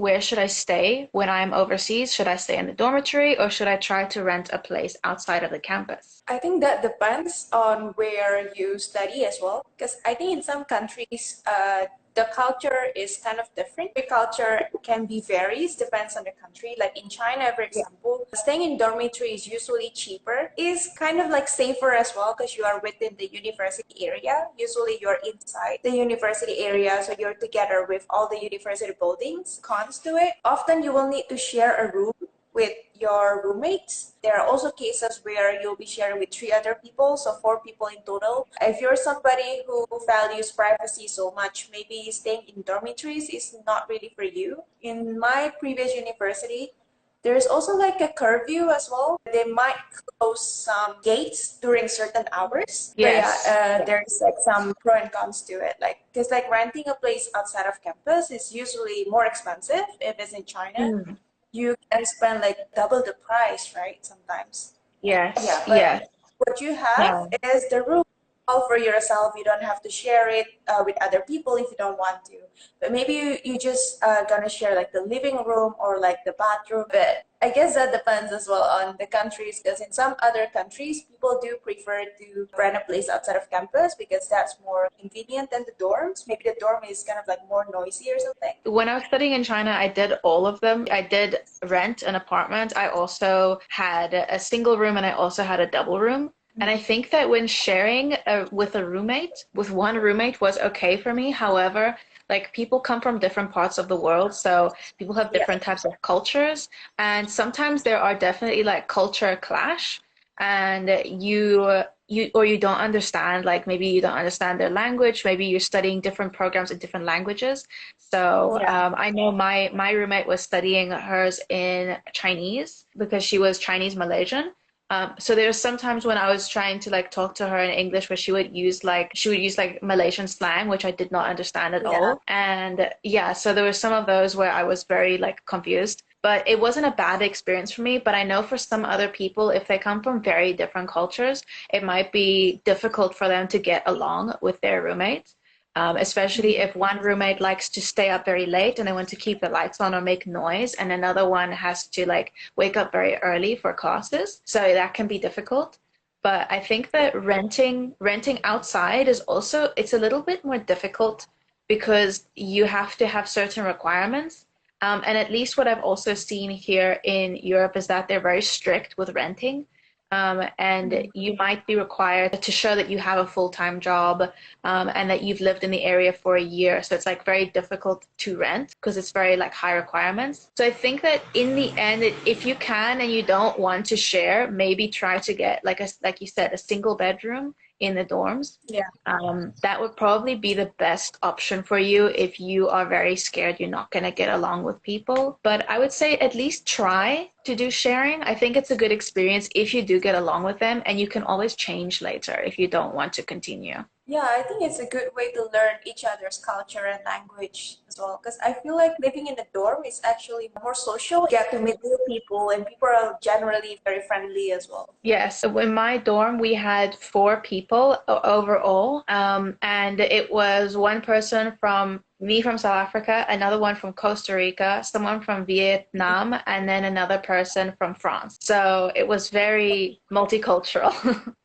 where should I stay when I'm overseas? Should I stay in the dormitory or should I try to rent a place outside of the campus? I think that depends on where you study as well, because I think in some countries, the culture is kind of different. The culture can be varies, depends on the country. Like in China, for example, staying in dormitory is usually cheaper, is kind of like safer as well because you are within the university area. Usually you're inside the university area, so you're together with all the university buildings. Cons to it, often you will need to share a room with your roommates. There are also cases where you'll be sharing with three other people, so four people in total. If you're somebody who values privacy so much, maybe staying in dormitories is not really for you. In my previous university, there's also like a curfew as well. They might close some gates during certain hours. But yeah, Yes. there's like some pro and cons to it. Like, because like renting a place outside of campus is usually more expensive if it's in China. Mm. You can spend like double the price, right? Sometimes. Yes. Yeah, but Yes. what you have Yeah. is the room all for yourself. You don't have to share it with other people if you don't want to. But maybe you just gonna share like the living room or like the bathroom. But I guess that depends as well on the countries, because in some other countries, people do prefer to rent a place outside of campus because that's more convenient than the dorms. Maybe the dorm is kind of like more noisy or something. When I was studying in China, I did all of them. I did rent an apartment. I also had a single room and I also had a double room. And I think that when sharing with a roommate, with one roommate was okay for me. However, like people come from different parts of the world, so people have Yeah. different types of cultures, and sometimes there are definitely like culture clash, and you don't understand, like maybe you don't understand their language, maybe you're studying different programs in different languages. So Yeah. I know my roommate was studying hers in Chinese because she was Chinese Malaysian. So there was sometimes when I was trying to like talk to her in English where she would use like Malaysian slang, which I did not understand at Yeah. all. And yeah, so there were some of those where I was very like confused. But it wasn't a bad experience for me. But I know for some other people, if they come from very different cultures, it might be difficult for them to get along with their roommates. Especially if one roommate likes to stay up very late and they want to keep the lights on or make noise, and another one has to like wake up very early for classes. So that can be difficult. But I think that renting outside is also it's a little bit more difficult because you have to have certain requirements. And at least what I've also seen here in Europe is that they're very strict with renting. And you might be required to show that you have a full-time job, and that you've lived in the area for a year. So it's like very difficult to rent because it's very like high requirements. So I think that in the end, if you can and you don't want to share, maybe try to get like you said, a single bedroom in the dorms. Yeah. That would probably be the best option for you if you are very scared you're not going to get along with people. But I would say at least try to do sharing. I think it's a good experience if you do get along with them, and you can always change later if you don't want to continue. Yeah, I think it's a good way to learn each other's culture and language as well. Because I feel like living in a dorm is actually more social. You get to meet new people, and people are generally very friendly as well. Yes, in my dorm we had four people overall, and it was one person from me from South Africa, another one from Costa Rica, someone from Vietnam, and then another person from France. So it was very multicultural.